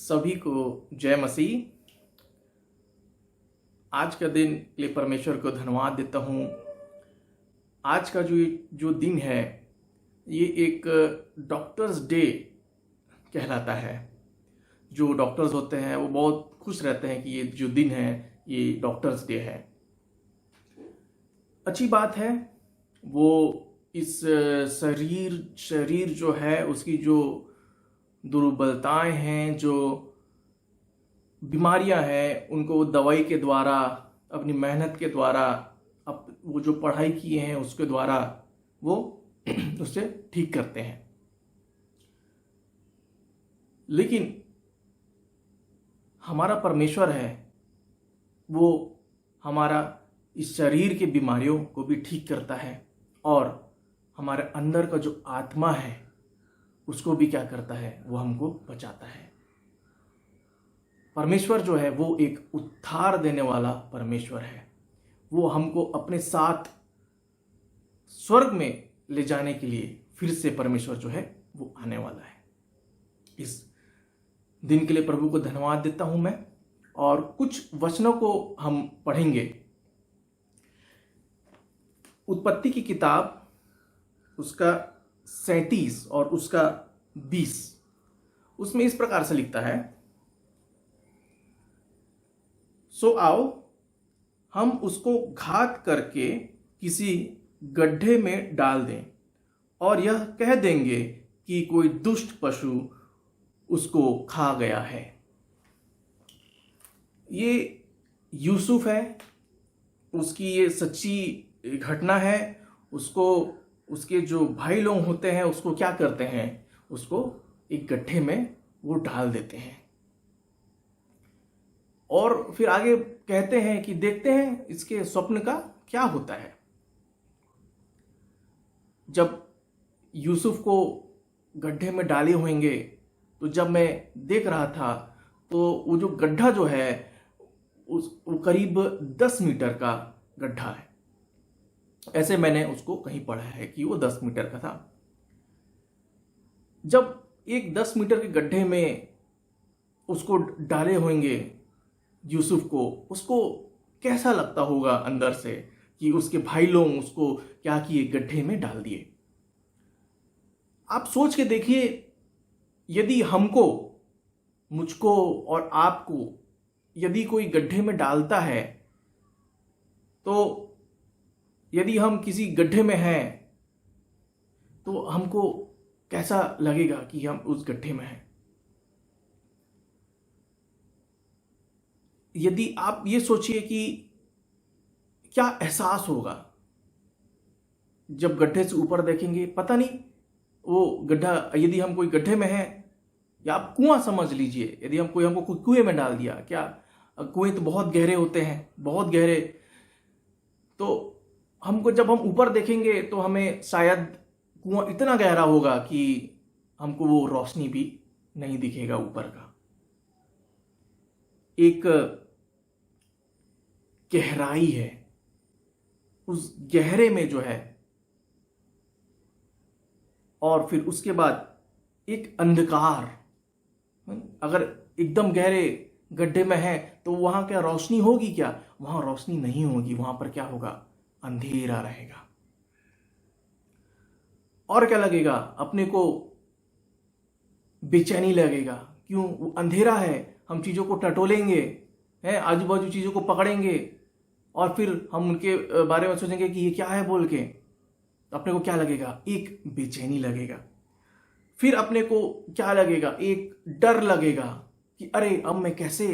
सभी को जय मसीह। आज का दिन के लिए परमेश्वर को धन्यवाद देता हूँ। आज का जो दिन है ये एक डॉक्टर्स डे कहलाता है। जो डॉक्टर्स होते हैं वो बहुत खुश रहते हैं कि ये जो दिन है ये डॉक्टर्स डे है। अच्छी बात है। वो इस शरीर जो है उसकी जो दुर्बलताएं हैं, जो बीमारियां हैं, उनको दवाई के द्वारा, अपनी मेहनत के द्वारा, वो जो पढ़ाई किए हैं उसके द्वारा वो उससे ठीक करते हैं। लेकिन हमारा परमेश्वर है, वो हमारा इस शरीर के बीमारियों को भी ठीक करता है और हमारे अंदर का जो आत्मा है उसको भी क्या करता है, वो हमको बचाता है। परमेश्वर जो है वो एक उद्धार देने वाला परमेश्वर है। वो हमको अपने साथ स्वर्ग में ले जाने के लिए फिर से परमेश्वर जो है वो आने वाला है। इस दिन के लिए प्रभु को धन्यवाद देता हूं मैं। और कुछ वचनों को हम पढ़ेंगे। उत्पत्ति की किताब उसका 37 और उसका 20, उसमें इस प्रकार से लिखता है, सो आओ हम उसको घात करके किसी गड्ढे में डाल दें और यह कह देंगे कि कोई दुष्ट पशु उसको खा गया है। ये यूसुफ है, उसकी ये सच्ची घटना है। उसके जो भाई लोग होते हैं उसको क्या करते हैं, उसको एक गड्ढे में वो डाल देते हैं और फिर आगे कहते हैं कि देखते हैं इसके स्वप्न का क्या होता है। जब यूसुफ को गड्ढे में डाले होंगे तो जब मैं देख रहा था तो वो जो गड्ढा जो है वो करीब 10 मीटर का गड्ढा है। ऐसे मैंने उसको कहीं पढ़ा है कि वो 10 मीटर का था। जब एक 10 मीटर के गड्ढे में उसको डाले होंगे यूसुफ को, उसको कैसा लगता होगा अंदर से कि उसके भाई लोग उसको क्या किए, गड्ढे में डाल दिए। आप सोच के देखिए, यदि हमको, मुझको और आपको यदि कोई गड्ढे में डालता है, तो यदि हम किसी गड्ढे में हैं तो हमको कैसा लगेगा कि हम उस गड्ढे में हैं। यदि आप ये सोचिए कि क्या एहसास होगा जब गड्ढे से ऊपर देखेंगे। पता नहीं वो गड्ढा, यदि हम कोई गड्ढे में हैं या आप कुआं समझ लीजिए, यदि हमको कोई कुएं में डाल दिया, क्या कुएं तो बहुत गहरे होते हैं, बहुत गहरे, तो हमको जब हम ऊपर देखेंगे तो हमें शायद कुआं इतना गहरा होगा कि हमको वो रोशनी भी नहीं दिखेगा ऊपर का। एक गहराई है, उस गहरे में जो है, और फिर उसके बाद एक अंधकार। अगर एकदम गहरे गड्ढे में है तो वहां क्या रोशनी होगी? क्या वहां रोशनी नहीं होगी, वहां पर क्या होगा, अंधेरा रहेगा। और क्या लगेगा, अपने को बेचैनी लगेगा। क्यों? वो अंधेरा है, हम चीजों को टटोलेंगे, हैं, आजू बाजू चीजों को पकड़ेंगे और फिर हम उनके बारे में सोचेंगे कि ये क्या है बोल के। अपने को क्या लगेगा? एक बेचैनी लगेगा। फिर अपने को क्या लगेगा? एक डर लगेगा कि अरे अब मैं कैसे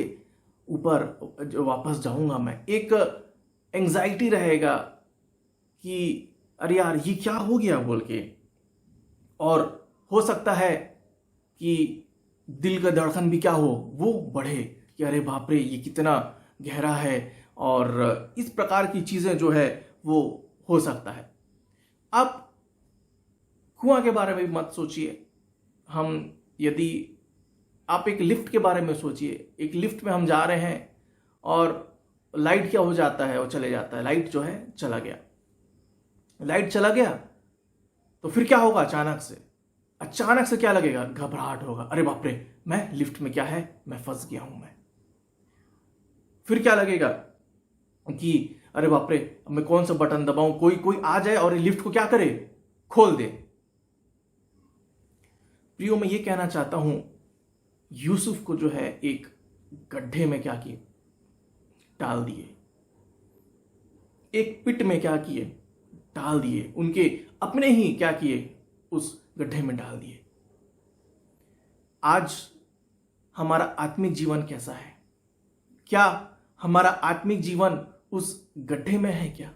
ऊपर वापस जाऊंगा। मैं एक एंजाइटी रहेगा कि अरे यार ये क्या हो गया बोल के। और हो सकता है कि दिल का धड़कन भी क्या हो, वो बढ़े कि अरे बाप रे ये कितना गहरा है, और इस प्रकार की चीजें जो है वो हो सकता है। आप कुआं के बारे में भी मत सोचिए। यदि आप एक लिफ्ट के बारे में सोचिए, एक लिफ्ट में हम जा रहे हैं और लाइट क्या हो जाता है, वो चले जाता है, लाइट जो है चला गया। लाइट चला गया तो फिर क्या होगा? अचानक से क्या लगेगा? घबराहट होगा। अरे बाप रे मैं लिफ्ट में क्या है, मैं फंस गया हूं। मैं फिर क्या लगेगा कि अरे बाप रे, अब मैं कौन सा बटन दबाऊं, कोई कोई आ जाए और ये लिफ्ट को क्या करे, खोल दे। प्रियो, मैं ये कहना चाहता हूं, यूसुफ को जो है एक गड्ढे में क्या किए, डाल दिए, एक पिट में क्या किए, डाल दिए, उनके अपने ही क्या किए, उस गड्ढे में डाल दिए। आज हमारा आत्मिक जीवन कैसा है? क्या हमारा आत्मिक जीवन उस गड्ढे में है क्या?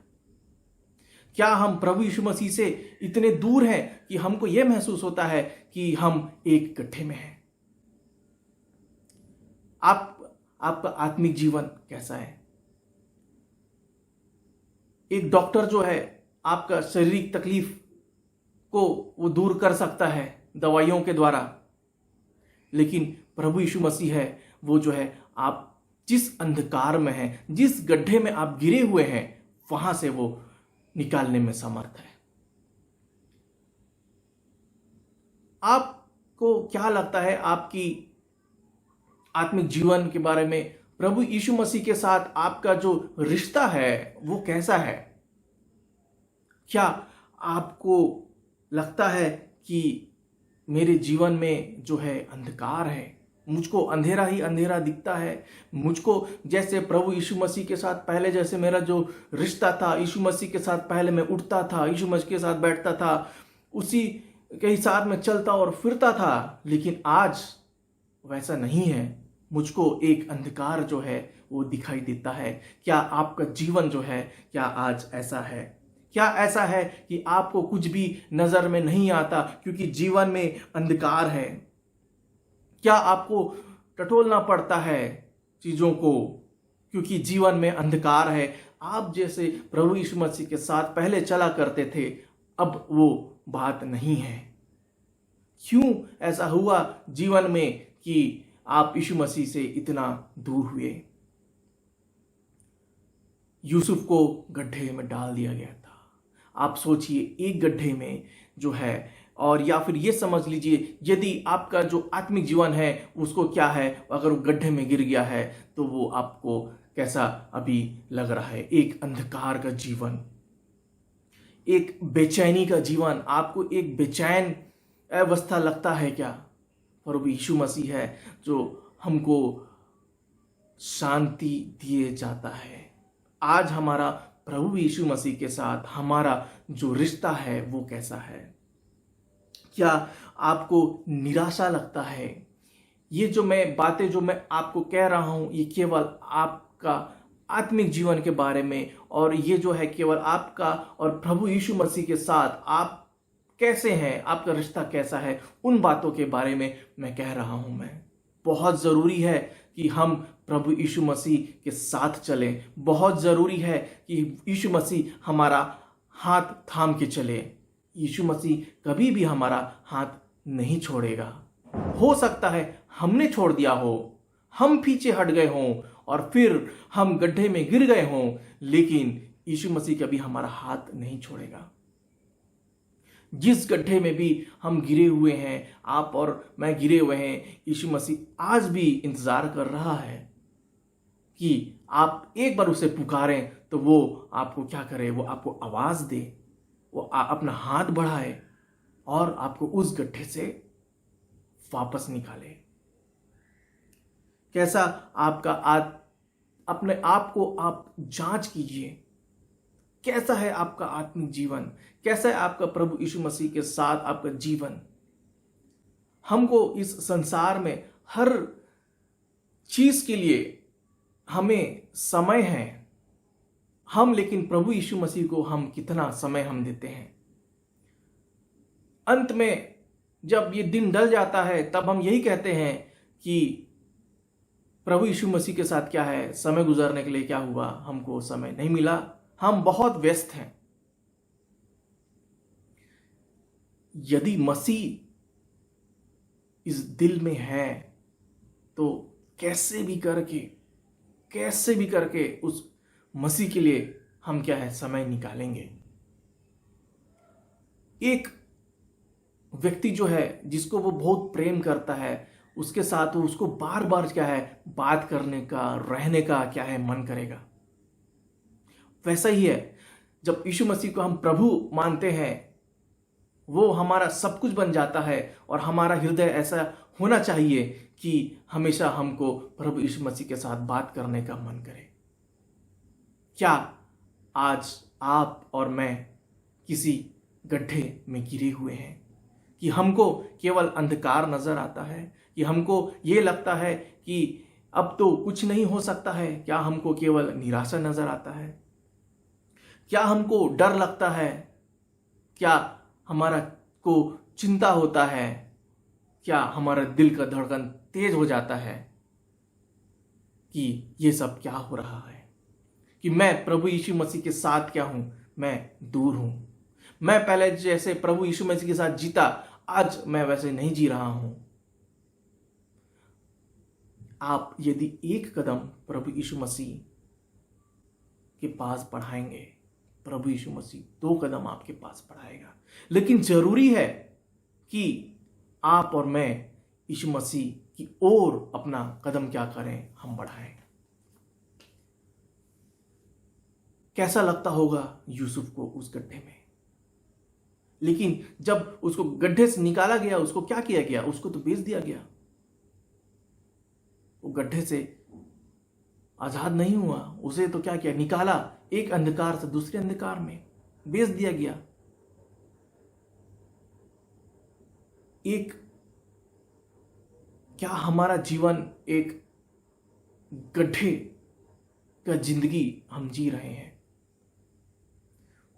क्या हम प्रभु यीशु मसीह से इतने दूर हैं कि हमको यह महसूस होता है कि हम एक गड्ढे में हैं? आपका आत्मिक जीवन कैसा है? एक डॉक्टर जो है आपका शारीरिक तकलीफ को वो दूर कर सकता है दवाइयों के द्वारा, लेकिन प्रभु यीशु मसीह है वो जो है, आप जिस अंधकार में हैं, जिस गड्ढे में आप गिरे हुए हैं, वहां से वो निकालने में समर्थ है। आपको क्या लगता है आपकी आत्मिक जीवन के बारे में? प्रभु यीशु मसीह के साथ आपका जो रिश्ता है वो कैसा है? क्या आपको लगता है कि मेरे जीवन में जो है अंधकार है, मुझको अंधेरा ही अंधेरा दिखता है, मुझको जैसे प्रभु यीशु मसीह के साथ पहले जैसे मेरा जो रिश्ता था, यीशु मसीह के साथ पहले मैं उठता था, यीशु मसीह के साथ बैठता था, उसी के हिसाब में चलता और फिरता था, लेकिन आज वैसा नहीं है। मुझको एक अंधकार जो है वो दिखाई देता है। क्या आपका जीवन जो है, क्या आज ऐसा है? क्या ऐसा है कि आपको कुछ भी नजर में नहीं आता क्योंकि जीवन में अंधकार है? क्या आपको टटोलना पड़ता है चीजों को क्योंकि जीवन में अंधकार है? आप जैसे प्रभु यीशु मसीह के साथ पहले चला करते थे, अब वो बात नहीं है। क्यों ऐसा हुआ जीवन में कि आप यीशु मसीह से इतना दूर हुए? यूसुफ को गड्ढे में डाल दिया गया था। आप सोचिए, एक गड्ढे में जो है, और या फिर ये समझ लीजिए यदि आपका जो आत्मिक जीवन है उसको क्या है, अगर वो गड्ढे में गिर गया है तो वो आपको कैसा अभी लग रहा है? एक अंधकार का जीवन, एक बेचैनी का जीवन। आपको एक बेचैन अवस्था लगता है क्या? प्रभु यीशु मसीह है जो हमको शांति दिए जाता है। आज हमारा प्रभु यीशु मसीह के साथ हमारा जो रिश्ता है वो कैसा है? क्या आपको निराशा लगता है? ये जो मैं बातें जो मैं आपको कह रहा हूं, ये केवल आपका आत्मिक जीवन के बारे में, और ये जो है केवल आपका और प्रभु यीशु मसीह के साथ आप कैसे हैं, आपका रिश्ता कैसा है, उन बातों के बारे में मैं कह रहा हूं। मैं बहुत जरूरी है कि हम प्रभु यीशु मसीह के साथ चलें। बहुत जरूरी है कि यीशु मसीह हमारा हाथ थाम के चले। यीशु मसीह कभी भी हमारा हाथ नहीं छोड़ेगा। हो सकता है हमने छोड़ दिया हो, हम पीछे हट गए हों और फिर हम गड्ढे में गिर गए हों, लेकिन यीशु मसीह कभी हमारा हाथ नहीं छोड़ेगा। जिस गड्ढे में भी हम गिरे हुए हैं, आप और मैं गिरे हुए हैं, यीशु मसीह आज भी इंतजार कर रहा है कि आप एक बार उसे पुकारें तो वो आपको क्या करे, वो आपको आवाज दे, वो अपना हाथ बढ़ाए और आपको उस गड्ढे से वापस निकाले। कैसा आपका अपने आप को आप जांच कीजिए। कैसा है आपका आत्मिक जीवन? कैसा है आपका प्रभु यीशु मसीह के साथ आपका जीवन? हमको इस संसार में हर चीज के लिए हमें समय है, हम लेकिन प्रभु यीशु मसीह को हम कितना समय हम देते हैं? अंत में जब ये दिन ढल जाता है तब हम यही कहते हैं कि प्रभु यीशु मसीह के साथ क्या है, समय गुजारने के लिए क्या हुआ, हमको समय नहीं मिला, हम बहुत व्यस्त हैं। यदि मसीह इस दिल में है तो कैसे भी करके उस मसीह के लिए हम क्या है, समय निकालेंगे। एक व्यक्ति जो है जिसको वो बहुत प्रेम करता है, उसके साथ उसको बार बार क्या है, बात करने का, रहने का क्या है, मन करेगा। वैसा ही है, जब यीशु मसीह को हम प्रभु मानते हैं, वो हमारा सब कुछ बन जाता है और हमारा हृदय ऐसा होना चाहिए कि हमेशा हमको प्रभु यीशु मसीह के साथ बात करने का मन करे। क्या आज आप और मैं किसी गड्ढे में गिरे हुए हैं कि हमको केवल अंधकार नजर आता है, कि हमको ये लगता है कि अब तो कुछ नहीं हो सकता है? क्या हमको केवल निराशा नजर आता है? क्या हमको डर लगता है? क्या हमारा को चिंता होता है? क्या हमारा दिल का धड़कन तेज हो जाता है कि ये सब क्या हो रहा है, कि मैं प्रभु यीशु मसीह के साथ क्या हूं, मैं दूर हूं। मैं पहले जैसे प्रभु यीशु मसीह के साथ जीता, आज मैं वैसे नहीं जी रहा हूं। आप यदि एक कदम प्रभु यीशु मसीह के पास बढ़ाएंगे, प्रभु यीशु मसीह 2 कदम आपके पास बढ़ाएगा। लेकिन जरूरी है कि आप और मैं यीशु मसीह की ओर अपना कदम क्या करें, हम बढ़ाएं। कैसा लगता होगा यूसुफ को उस गड्ढे में, लेकिन जब उसको गड्ढे से निकाला गया, उसको क्या किया गया? उसको तो बेच दिया गया। वो गड्ढे से आजाद नहीं हुआ, उसे तो क्या किया, निकाला, एक अंधकार से दूसरे अंधकार में बेच दिया गया। एक क्या हमारा जीवन एक गड्ढे का जिंदगी हम जी रहे हैं,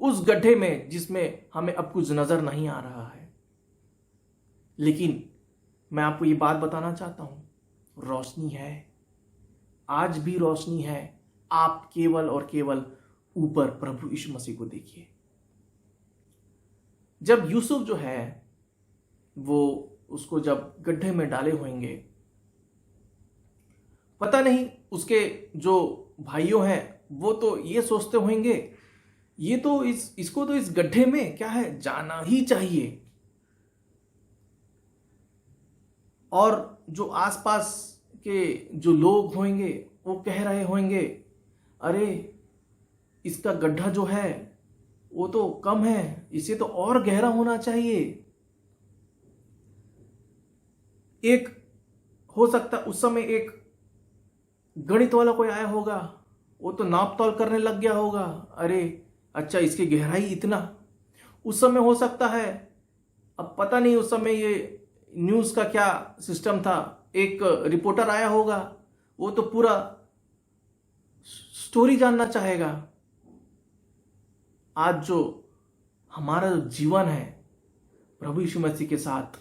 उस गड्ढे में जिसमें हमें अब कुछ नजर नहीं आ रहा है। लेकिन मैं आपको ये बात बताना चाहता हूं, रोशनी है, आज भी रोशनी है। आप केवल और केवल ऊपर प्रभु यीशु मसीह को देखिए। जब यूसुफ जो है वो उसको जब गड्ढे में डाले होंगे, पता नहीं उसके जो भाइयों हैं वो तो ये सोचते होंगे, ये तो इसको तो इस गड्ढे में क्या है, जाना ही चाहिए। और जो आसपास के जो लोग होंगे वो कह रहे होंगे, अरे इसका गड्ढा जो है वो तो कम है, इसे तो और गहरा होना चाहिए। एक हो सकता उस समय एक गणित वाला कोई आया होगा, वो तो नाप तोल करने लग गया होगा, अरे अच्छा इसकी गहराई इतना। उस समय हो सकता है, अब पता नहीं उस समय ये न्यूज़ का क्या सिस्टम था, एक रिपोर्टर आया होगा, वो तो पूरा स्टोरी जानना चाहेगा। आज जो हमारा जो जीवन है प्रभु यीशु मसीह के साथ,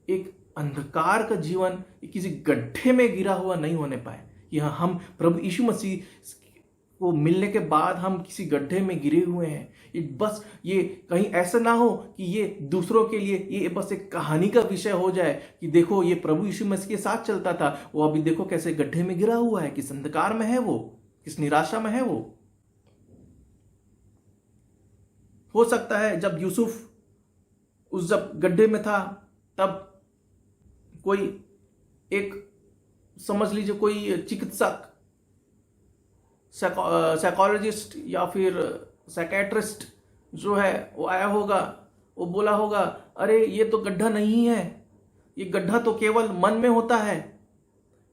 एक अंधकार का जीवन किसी गड्ढे में गिरा हुआ नहीं होने पाए। यह हम प्रभु यीशु मसीह को मिलने के बाद हम किसी गड्ढे में गिरे हुए हैं। बस ये कहीं ऐसा ना हो कि ये दूसरों के लिए ये बस एक कहानी का विषय हो जाए कि देखो ये प्रभु यीशु मसीह के साथ चलता था, वो अभी देखो कैसे गड्ढे में गिरा हुआ है, किस अंधकार में है वो, किस निराशा में है वो। हो सकता है जब यूसुफ उस जब गड्ढे में था, तब कोई एक समझ लीजिए कोई चिकित्सक, साइकोलॉजिस्ट या फिर साइकेट्रिस्ट जो है वो आया होगा, वो बोला होगा, अरे ये तो गड्ढा नहीं है, ये गड्ढा तो केवल मन में होता है,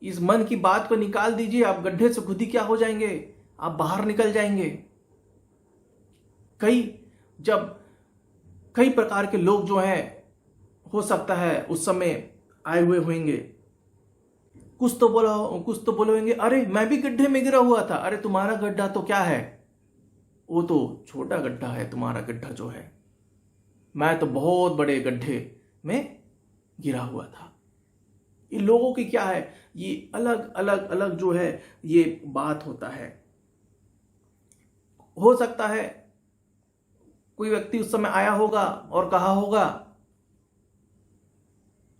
इस मन की बात को निकाल दीजिए, आप गड्ढे से खुद ही क्या हो जाएंगे, आप बाहर निकल जाएंगे। कई प्रकार के लोग जो हैं हो सकता है उस समय आए हुए होंगे, कुछ तो बोलेंगे, अरे मैं भी गड्ढे में गिरा हुआ था। अरे तुम्हारा गड्ढा तो क्या है, वो तो छोटा गड्ढा है, तुम्हारा गड्ढा जो है, मैं तो बहुत बड़े गड्ढे में गिरा हुआ था। ये लोगों की क्या है, ये अलग अलग जो है ये बात होता है। हो सकता है कोई व्यक्ति उस समय आया होगा और कहा होगा,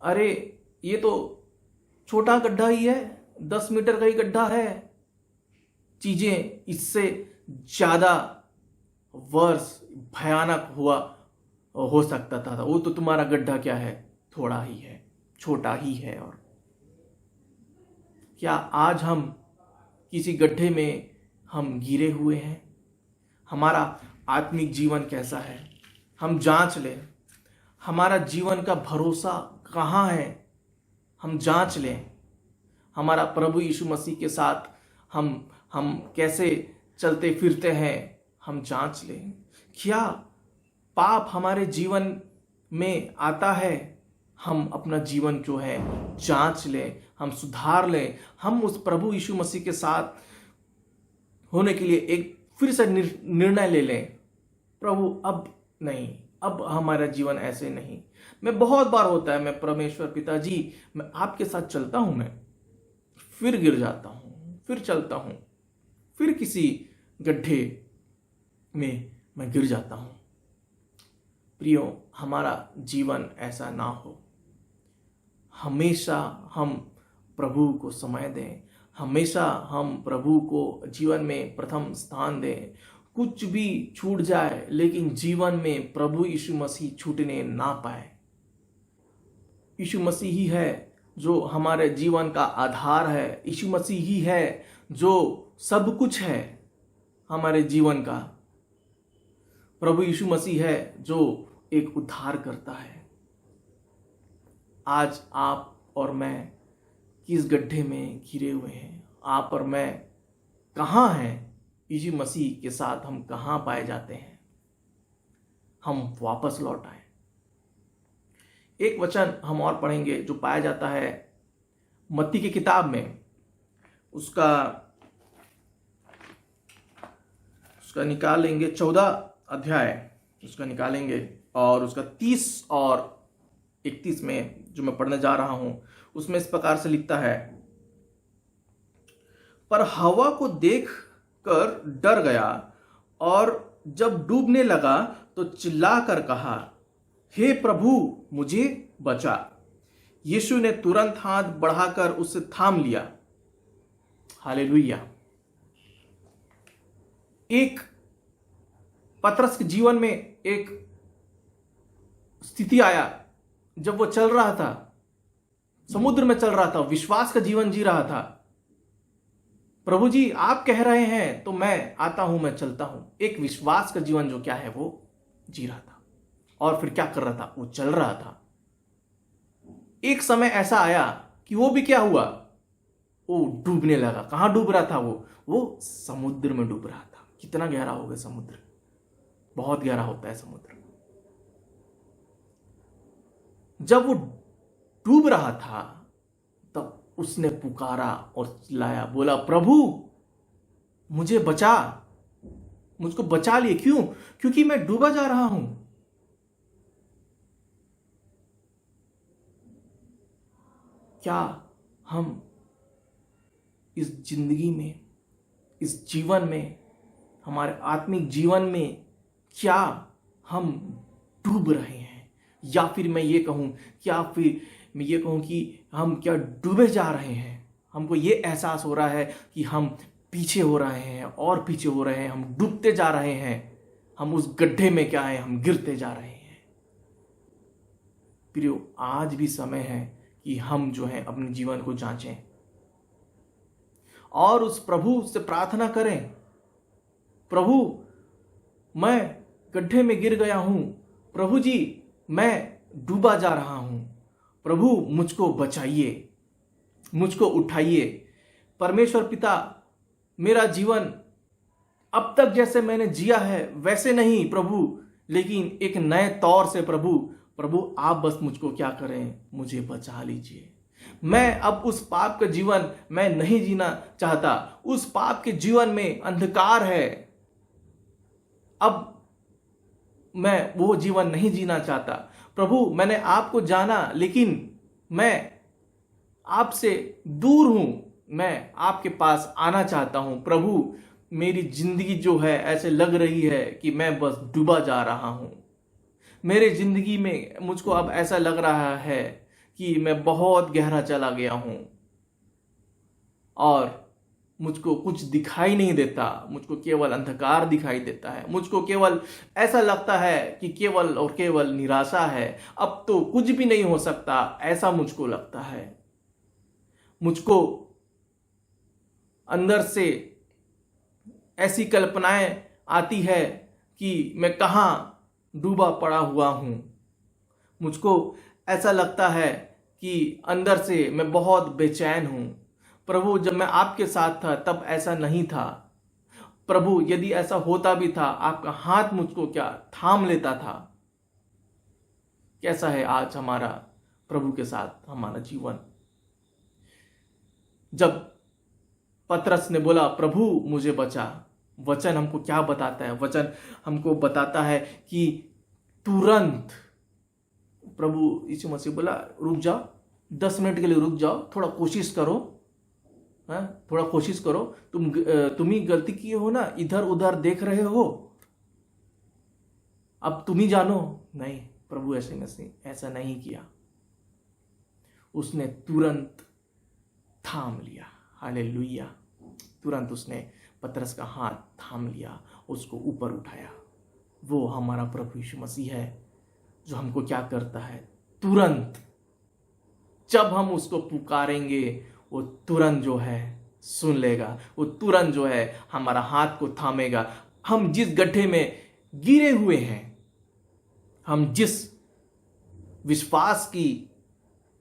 अरे ये तो छोटा गड्ढा ही है, 10 मीटर का ही गड्ढा है, चीजें इससे ज्यादा वर्ष भयानक हो सकता था, वो तो तुम्हारा गड्ढा क्या है, थोड़ा ही है। छोटा ही है। और क्या आज हम किसी गड्ढे में हम गिरे हुए हैं? हमारा आत्मिक जीवन कैसा है? हम जांच लें। हमारा जीवन का भरोसा कहाँ है? हम जांच लें। हमारा प्रभु यीशु मसीह के साथ हम कैसे चलते फिरते हैं, हम जांच लें। क्या पाप हमारे जीवन में आता है? हम अपना जीवन जो है जांच लें, हम सुधार लें। हम उस प्रभु यीशु मसीह के साथ होने के लिए एक फिर से निर्णय ले लें, प्रभु अब नहीं, अब हमारा जीवन ऐसे नहीं। मैं बहुत बार होता है, मैं परमेश्वर पिताजी मैं आपके साथ चलता हूं, मैं फिर गिर जाता हूं, फिर चलता हूं, फिर किसी गड्ढे में मैं गिर जाता हूं। प्रियो, हमारा जीवन ऐसा ना हो। हमेशा हम प्रभु को समय दें, हमेशा हम प्रभु को जीवन में प्रथम स्थान दें। कुछ भी छूट जाए लेकिन जीवन में प्रभु यीशु मसीह छूटने ना पाए। यीशु मसीह ही है जो हमारे जीवन का आधार है। यीशु मसीह ही है जो सब कुछ है हमारे जीवन का। प्रभु यीशु मसीह है जो एक उद्धार करता है। आज आप और मैं किस गड्ढे में घिरे हुए हैं? आप और मैं कहाँ हैं? यीशु मसीह के साथ हम कहाँ पाए जाते हैं? हम वापस लौट आए। एक वचन हम और पढ़ेंगे जो पाया जाता है मत्ती की किताब में, उसका निकाल लेंगे 14 अध्याय, उसका निकालेंगे और उसका 30 और 31 में जो मैं पढ़ने जा रहा हूं, उसमें इस प्रकार से लिखता है, पर हवा को देख कर डर गया और जब डूबने लगा तो चिल्लाकर कहा, हे प्रभु मुझे बचा। यीशु ने तुरंत हाथ बढ़ाकर उसे थाम लिया। हालेलुया। एक पतरस के जीवन में एक स्थिति आया जब वो चल रहा था, समुद्र में चल रहा था, विश्वास का जीवन जी रहा था। प्रभु जी आप कह रहे हैं तो मैं आता हूं, मैं चलता हूं। एक विश्वास का जीवन जो क्या है वो जी रहा था। और फिर क्या कर रहा था? वो चल रहा था। एक समय ऐसा आया कि वो भी क्या हुआ? वो डूबने लगा। कहां डूब रहा था? वो समुद्र में डूब रहा था। कितना गहरा होगा समुद्र? बहुत गहरा होता है समुद्र। जब वो डूब रहा था तब उसने पुकारा और चिल्लाया, बोला, प्रभु मुझे बचा, मुझको बचा लिए। क्यों? क्योंकि मैं डूबा जा रहा हूं। क्या हम इस जिंदगी में, इस जीवन में, हमारे आत्मिक जीवन में क्या हम डूब रहे हैं? या फिर मैं ये कहूं कि हम क्या डूबे जा रहे हैं? हमको ये एहसास हो रहा है कि हम पीछे हो रहे हैं और पीछे हो रहे हैं, हम डूबते जा रहे हैं। हम उस गड्ढे में क्या है? हम गिरते जा रहे हैं। प्रियो, आज भी समय है कि हम जो है अपने जीवन को जांचें और उस प्रभु से प्रार्थना करें, प्रभु मैं गड्ढे में गिर गया हूं, प्रभु जी मैं डूबा जा रहा हूं, प्रभु मुझको बचाइए, मुझको उठाइए। परमेश्वर पिता, मेरा जीवन अब तक जैसे मैंने जिया है वैसे नहीं प्रभु, लेकिन एक नए तौर से प्रभु आप बस मुझको क्या करें? मुझे बचा लीजिए। मैं अब उस पाप का जीवन मैं नहीं जीना चाहता। उस पाप के जीवन में अंधकार है। अब मैं वो जीवन नहीं जीना चाहता। प्रभु मैंने आपको जाना लेकिन मैं आपसे दूर हूं। मैं आपके पास आना चाहता हूं। प्रभु मेरी जिंदगी जो है ऐसे लग रही है कि मैं बस डूबा जा रहा हूं। मेरे जिंदगी में मुझको अब ऐसा लग रहा है कि मैं बहुत गहरा चला गया हूं और मुझको कुछ दिखाई नहीं देता, मुझको केवल अंधकार दिखाई देता है, मुझको केवल ऐसा लगता है कि केवल और केवल निराशा है, अब तो कुछ भी नहीं हो सकता, ऐसा मुझको लगता है। मुझको अंदर से ऐसी कल्पनाएं आती है कि मैं कहाँ डूबा पड़ा हुआ हूँ। मुझको ऐसा लगता है कि अंदर से मैं बहुत बेचैन हूँ। प्रभु, जब मैं आपके साथ था तब ऐसा नहीं था। प्रभु, यदि ऐसा होता भी था, आपका हाथ मुझको क्या थाम लेता था। कैसा है आज हमारा प्रभु के साथ हमारा जीवन। जब पतरस ने बोला, प्रभु मुझे बचा, वचन हमको क्या बताता है? वचन हमको बताता है कि तुरंत प्रभु यीशु मसीह बोला, रुक जाओ, 10 मिनट के लिए रुक जाओ, थोड़ा कोशिश करो, थोड़ा कोशिश करो। तुम ही गलती किए हो ना, इधर उधर देख रहे हो, अब तुम ही जानो। नहीं, प्रभु ऐसा नहीं किया। उसने तुरंत थाम लिया। हालेलुया। तुरंत उसने पतरस का हाथ थाम लिया, उसको ऊपर उठाया। वो हमारा प्रभु यीशु मसीह है जो हमको क्या करता है, तुरंत जब हम उसको पुकारेंगे वो तुरंत जो है सुन लेगा, वो तुरंत जो है हमारा हाथ को थामेगा। हम जिस गड्ढे में गिरे हुए हैं, हम जिस विश्वास की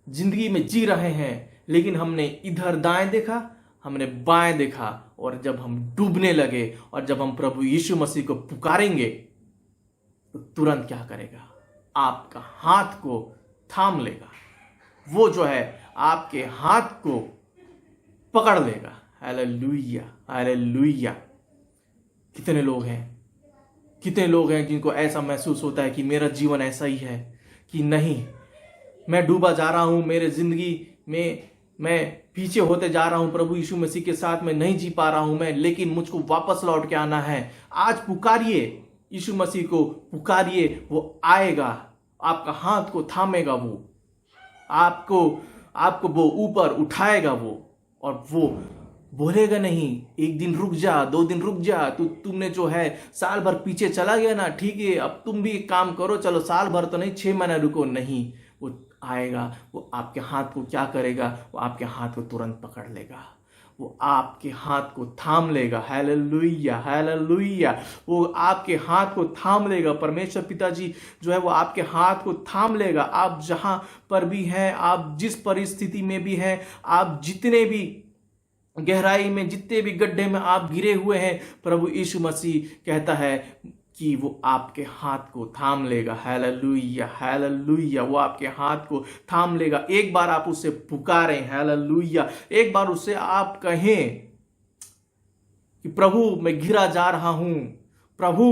जिंदगी में जी रहे हैं, लेकिन हमने इधर दाएं देखा, हमने बाएं देखा, और जब हम डूबने लगे और जब हम प्रभु यीशु मसीह को पुकारेंगे तो तुरंत क्या करेगा, आपका हाथ को थाम लेगा। वो जो है आपके हाथ को पकड़ लेगा। Hallelujah, hallelujah. कितने लोग हैं जिनको ऐसा महसूस होता है कि मेरा जीवन ऐसा ही है कि नहीं, मैं डूबा जा रहा हूं, मेरे जिंदगी में मैं पीछे होते जा रहा हूं, प्रभु यीशु मसीह के साथ मैं नहीं जी पा रहा हूं मैं, लेकिन मुझको वापस लौट के आना है। आज पुकारिए, यीशु मसीह को पुकारिए, वो आएगा, आपका हाथ को थामेगा, वो आपको वो ऊपर उठाएगा, वो, और वो बोलेगा नहीं, एक दिन रुक जा, 2 दिन रुक जा, तुमने जो है साल भर पीछे चला गया ना, ठीक है, अब तुम भी एक काम करो, चलो साल भर तो नहीं, 6 महीना रुको। नहीं, वो आएगा, वो आपके हाथ को क्या करेगा, वो आपके हाथ को तुरंत पकड़ लेगा, वो आपके हाथ को थाम लेगा। Hallelujah, hallelujah. वो आपके हाथ को थाम लेगा। परमेश्वर पिताजी जो है वो आपके हाथ को थाम लेगा। आप जहां पर भी हैं, आप जिस परिस्थिति में भी हैं, आप जितने भी गहराई में, जितने भी गड्ढे में आप गिरे हुए हैं, प्रभु यीशु मसीह कहता है कि वो आपके हाथ को थाम लेगा। Hallelujah, hallelujah. वो आपके हाथ को थाम लेगा। एक बार आप उससे पुकारें, हालेलुया, एक बार उससे आप कहें कि प्रभु मैं घिरा जा रहा हूं, प्रभु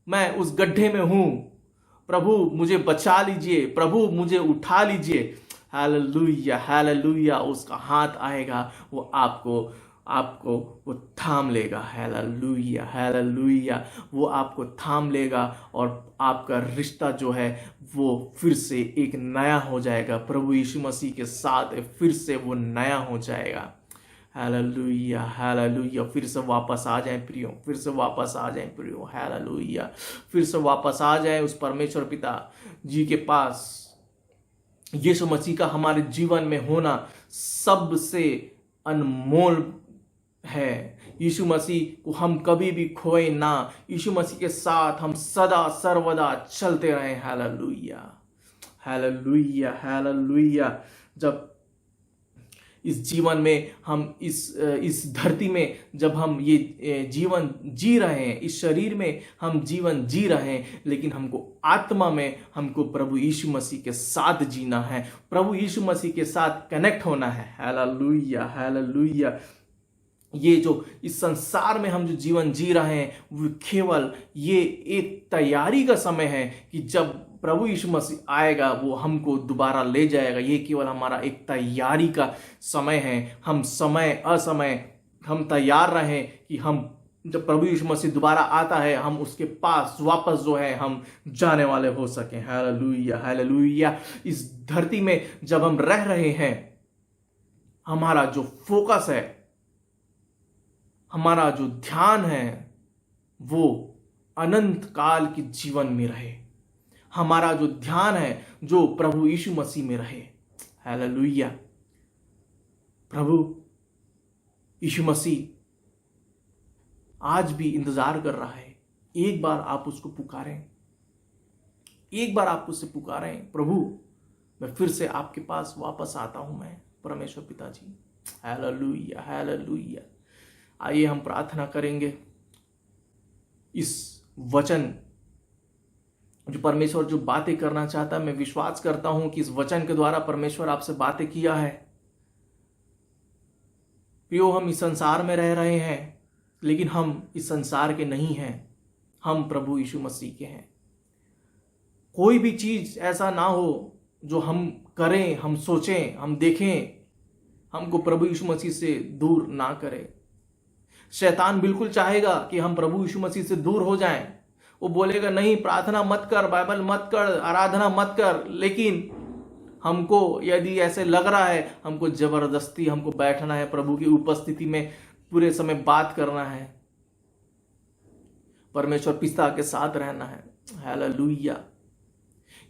मैं उस गड्ढे में हूं, प्रभु मुझे बचा लीजिए, प्रभु मुझे उठा लीजिए। Hallelujah, hallelujah. उसका हाथ आएगा, वो आपको वो थाम लेगा। Hallelujah, hallelujah. वो आपको थाम लेगा और आपका रिश्ता जो है वो फिर से एक नया हो जाएगा। प्रभु यीशु मसीह के साथ फिर से वो नया हो जाएगा। Hallelujah, hallelujah. फिर से वापस आ जाए प्रियो, फिर से वापस आ जाए प्रियो। हालेलुया, फिर से वापस आ जाए उस परमेश्वर पिता जी के पास। यीशु मसीह का हमारे जीवन में होना सबसे अनमोल है। यीशु मसीह को हम कभी भी खोए ना। यीशु मसीह के साथ हम सदा सर्वदा चलते रहें। Hallelujah, hallelujah, hallelujah. जब इस जीवन में हम इस धरती में जब हम ये जीवन जी रहे हैं, इस शरीर में हम जीवन जी रहे हैं, लेकिन हमको आत्मा में हमको प्रभु यीशु मसीह के साथ जीना है, प्रभु यीशु मसीह के साथ कनेक्ट होना है। Hallelujah, hallelujah. ये जो इस संसार में हम जो जीवन जी रहे हैं वो केवल ये एक तैयारी का समय है कि जब प्रभु यीशु मसीह आएगा वो हमको दोबारा ले जाएगा। ये केवल हमारा एक तैयारी का समय है। हम समय असमय हम तैयार रहें कि हम जब प्रभु यीशु मसीह दोबारा आता है हम उसके पास वापस जो है हम जाने वाले हो सकें। Hallelujah, hallelujah. इस धरती में जब हम रह रहे हैं, हमारा जो फोकस है हमारा जो ध्यान है वो अनंत काल के जीवन में रहे। हमारा जो ध्यान है जो प्रभु यीशु मसीह में रहे। हालेलुया। प्रभु यीशु मसीह आज भी इंतजार कर रहा है। एक बार आप उसको पुकारें, एक बार आप उससे पुकारें, प्रभु मैं फिर से आपके पास वापस आता हूं मैं परमेश्वर पिताजी। Hallelujah, hallelujah. आइए हम प्रार्थना करेंगे। इस वचन जो परमेश्वर जो बातें करना चाहता है, मैं विश्वास करता हूं कि इस वचन के द्वारा परमेश्वर आपसे बातें किया है। प्रियो, हम इस संसार में रह रहे हैं लेकिन हम इस संसार के नहीं हैं, हम प्रभु यीशु मसीह के हैं। कोई भी चीज ऐसा ना हो जो हम करें, हम सोचें, हम देखें, हमको प्रभु यीशु मसीह से दूर ना करे। शैतान बिल्कुल चाहेगा कि हम प्रभु यीशु मसीह से दूर हो जाएं। वो बोलेगा नहीं, प्रार्थना मत कर, बाइबल मत कर, आराधना मत कर। लेकिन हमको यदि ऐसे लग रहा है, हमको जबरदस्ती हमको बैठना है, प्रभु की उपस्थिति में पूरे समय बात करना है, परमेश्वर पिता के साथ रहना है। हालेलुया।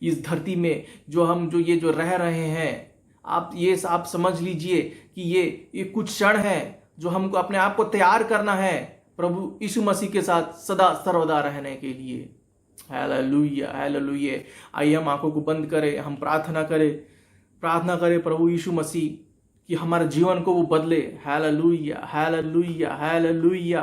इस धरती में जो हम जो रह रहे हैं, आप समझ लीजिए कि ये कुछ क्षण है जो हमको अपने आप को तैयार करना है प्रभु यीशु मसीह के साथ सदा सर्वदा रहने के लिए। Hallelujah, hallelujah. आइए हम आंखों को बंद करें, हम प्रार्थना करें प्रभु यीशु मसीह कि हमारे जीवन को वो बदले। Hallelujah, hallelujah, hallelujah.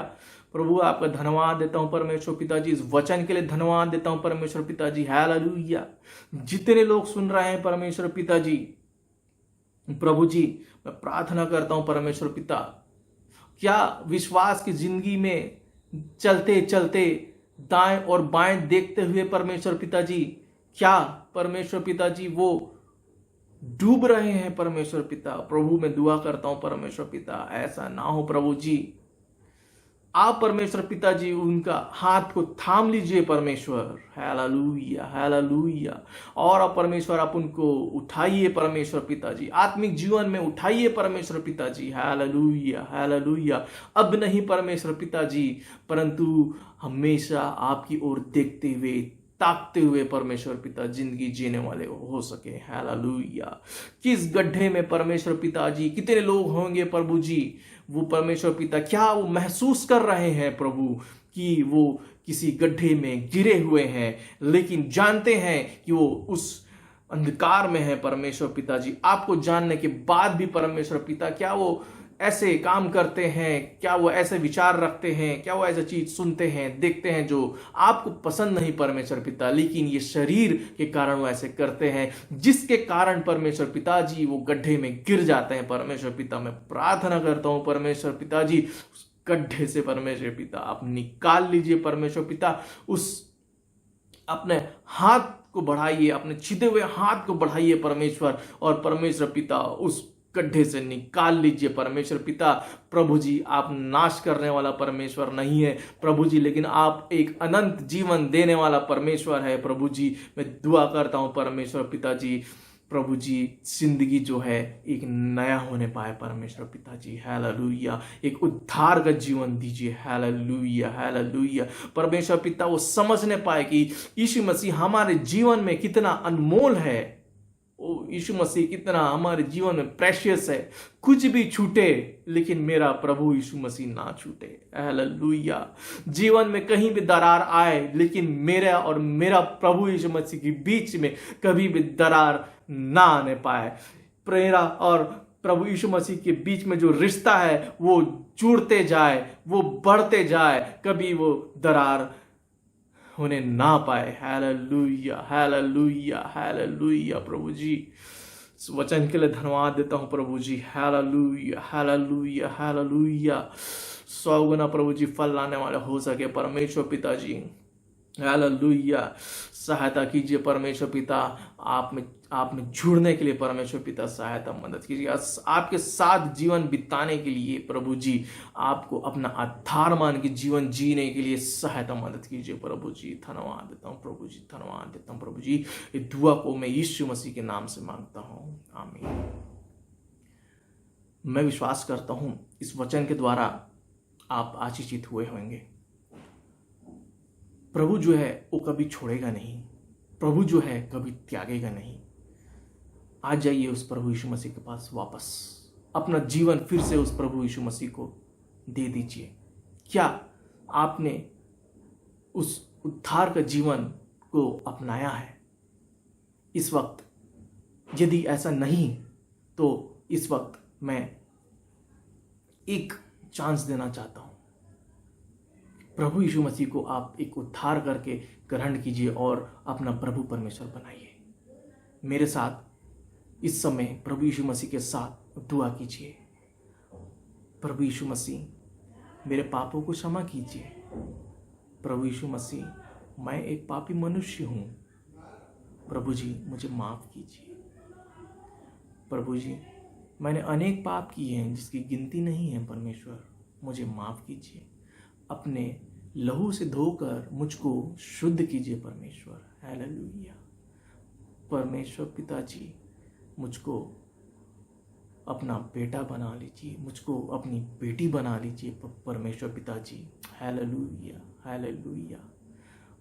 प्रभु आपका धन्यवाद देता हूं परमेश्वर पिताजी, इस वचन के लिए धन्यवाद देता हूं परमेश्वर पिताजी। हालेलुया। जितने लोग सुन रहे हैं परमेश्वर पिताजी, प्रभु जी मैं प्रार्थना करता हूं परमेश्वर पिता, क्या विश्वास की जिंदगी में चलते चलते दाएं और बाएं देखते हुए परमेश्वर पिताजी, क्या परमेश्वर पिताजी वो डूब रहे हैं परमेश्वर पिता। प्रभु मैं दुआ करता हूं परमेश्वर पिता, ऐसा ना हो प्रभु जी। आप परमेश्वर पिताजी उनका हाथ को थाम लीजिए परमेश्वर। Hallelujah, hallelujah. और अब परमेश्वर आप उनको उठाइए परमेश्वर पिताजी, आत्मिक जीवन में उठाइए परमेश्वर पिताजी। Hallelujah, hallelujah. अब नहीं परमेश्वर पिताजी, परंतु हमेशा आपकी ओर देखते हुए, ताकते हुए परमेश्वर पिता जिंदगी जीने वाले हो सके। हालेलुया। किस गड्ढे में परमेश्वर पिताजी कितने लोग होंगे प्रभु जी, वो परमेश्वर पिता क्या वो महसूस कर रहे हैं प्रभु कि वो किसी गड्ढे में गिरे हुए हैं, लेकिन जानते हैं कि वो उस अंधकार में है परमेश्वर पिताजी। आपको जानने के बाद भी परमेश्वर पिता क्या वो ऐसे काम करते हैं, क्या वो ऐसे विचार रखते हैं, क्या वो ऐसी चीज सुनते हैं, देखते हैं जो आपको पसंद नहीं परमेश्वर पिता, लेकिन ये शरीर के कारण वो ऐसे करते हैं, जिसके कारण परमेश्वर पिताजी वो गड्ढे में गिर जाते हैं परमेश्वर पिता। मैं प्रार्थना करता हूं परमेश्वर पिताजी, उस गड्ढे से परमेश्वर पिता आप निकाल लीजिए परमेश्वर पिता। उस अपने हाथ को बढ़ाइए, अपने छिदे हुए हाथ को बढ़ाइए परमेश्वर, और परमेश्वर पिता उस गड्ढे से निकाल लीजिए परमेश्वर पिता। प्रभु जी आप नाश करने वाला परमेश्वर नहीं है प्रभु जी, लेकिन आप एक अनंत जीवन देने वाला परमेश्वर है प्रभु जी। मैं दुआ करता हूं परमेश्वर पिताजी, प्रभु जी जिंदगी जो है एक नया होने पाए परमेश्वर पिताजी। हालेलुया। एक उद्धार का जीवन दीजिए। Hallelujah, hallelujah. परमेश्वर पिता वो समझने पाए कि यीशु मसीह हमारे जीवन में कितना अनमोल है, ओ यीशु मसीह कितना हमारे जीवन में प्रेशियस है। कुछ भी छूटे लेकिन मेरा प्रभु यीशु मसीह ना छूटे। हालेलुया। जीवन में कहीं भी दरार आए लेकिन मेरा और मेरा प्रभु यीशु मसीह के बीच में कभी भी दरार ना आने पाए। मेरा और प्रभु यीशु मसीह के बीच में जो रिश्ता है वो जुड़ते जाए, वो बढ़ते जाए, कभी वो दरार होने ना पाए। Hallelujah, hallelujah, hallelujah. प्रभु जी इस वचन के लिए धन्यवाद देता हूं प्रभु जी। Hallelujah, hallelujah, hallelujah. 100 गुना प्रभु जी फल लाने वाले हो सके परमेश्वर पिताजी। हालेलुया। सहायता कीजिए परमेश्वर पिता, आप में जुड़ने के लिए परमेश्वर पिता सहायता मदद कीजिए। आपके साथ जीवन बिताने के लिए प्रभु जी, आपको अपना आधार मान के जीवन जीने के लिए सहायता मदद कीजिए प्रभु जी। धन्यवाद देता हूँ प्रभु जी, धन्यवाद देता हूँ प्रभु जी। ये दुआ को मैं यीशु मसीह के नाम से मांगता हूँ, आमीन। मैं विश्वास करता हूँ इस वचन के द्वारा आप आशीषित हुए होंगे। प्रभु जो है वो कभी छोड़ेगा नहीं, प्रभु जो है कभी त्यागेगा नहीं। आज जाइए उस प्रभु यीशु मसीह के पास वापस, अपना जीवन फिर से उस प्रभु यीशु मसीह को दे दीजिए। क्या आपने उस उद्धार का जीवन को अपनाया है? इस वक्त यदि ऐसा नहीं तो इस वक्त मैं एक चांस देना चाहता हूं। प्रभु यीशु मसीह को आप एक उद्धार करके ग्रहण कीजिए और अपना प्रभु परमेश्वर बनाइए। मेरे साथ इस समय प्रभु यीशु मसीह के साथ दुआ कीजिए। प्रभु यीशु मसीह, मेरे पापों को क्षमा कीजिए। प्रभु यीशु मसीह, मैं एक पापी मनुष्य हूँ। प्रभु जी मुझे माफ़ कीजिए। प्रभु जी, मैंने अनेक पाप किए हैं जिसकी गिनती नहीं है। परमेश्वर मुझे माफ़ कीजिए। अपने लहू से धोकर मुझको शुद्ध कीजिए परमेश्वर। हालेलुया। परमेश्वर पिताजी, मुझको अपना बेटा बना लीजिए, मुझको अपनी बेटी बना लीजिए परमेश्वर पिताजी। Hallelujah, hallelujah.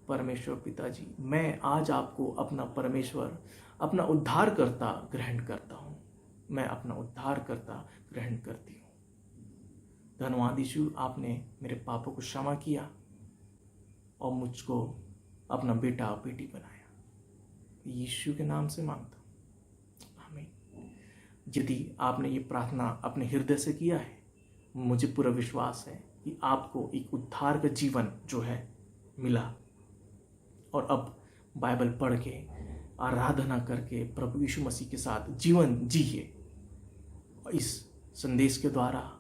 परमेश्वर पिताजी, मैं आज आपको अपना परमेश्वर, अपना उद्धारकर्ता ग्रहण करता हूँ। मैं अपना उद्धारकर्ता ग्रहण करती हूँ। धन्यवाद यीशु, आपने मेरे पापों को क्षमा किया और मुझको अपना बेटा और बेटी बनाया। यीशु के नाम से मांगता हूँ, आमीन। यदि आपने ये प्रार्थना अपने हृदय से किया है, मुझे पूरा विश्वास है कि आपको एक उद्धार का जीवन जो है मिला। और अब बाइबल पढ़ के, आराधना करके प्रभु यीशु मसीह के साथ जीवन जिए। इस संदेश के द्वारा,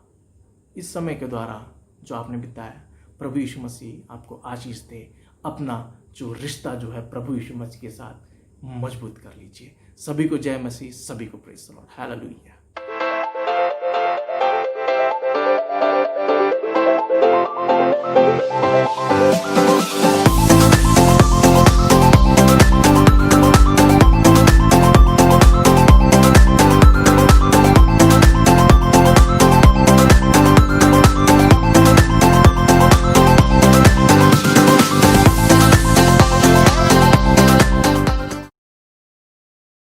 इस समय के द्वारा जो आपने बिताया, प्रभु यीशु मसीह आपको आशीष दे। अपना जो रिश्ता जो है प्रभु यीशु मसीह के साथ मजबूत कर लीजिए। सभी को जय मसीह, सभी को प्रेज़ द लॉर्ड। हालेलुया।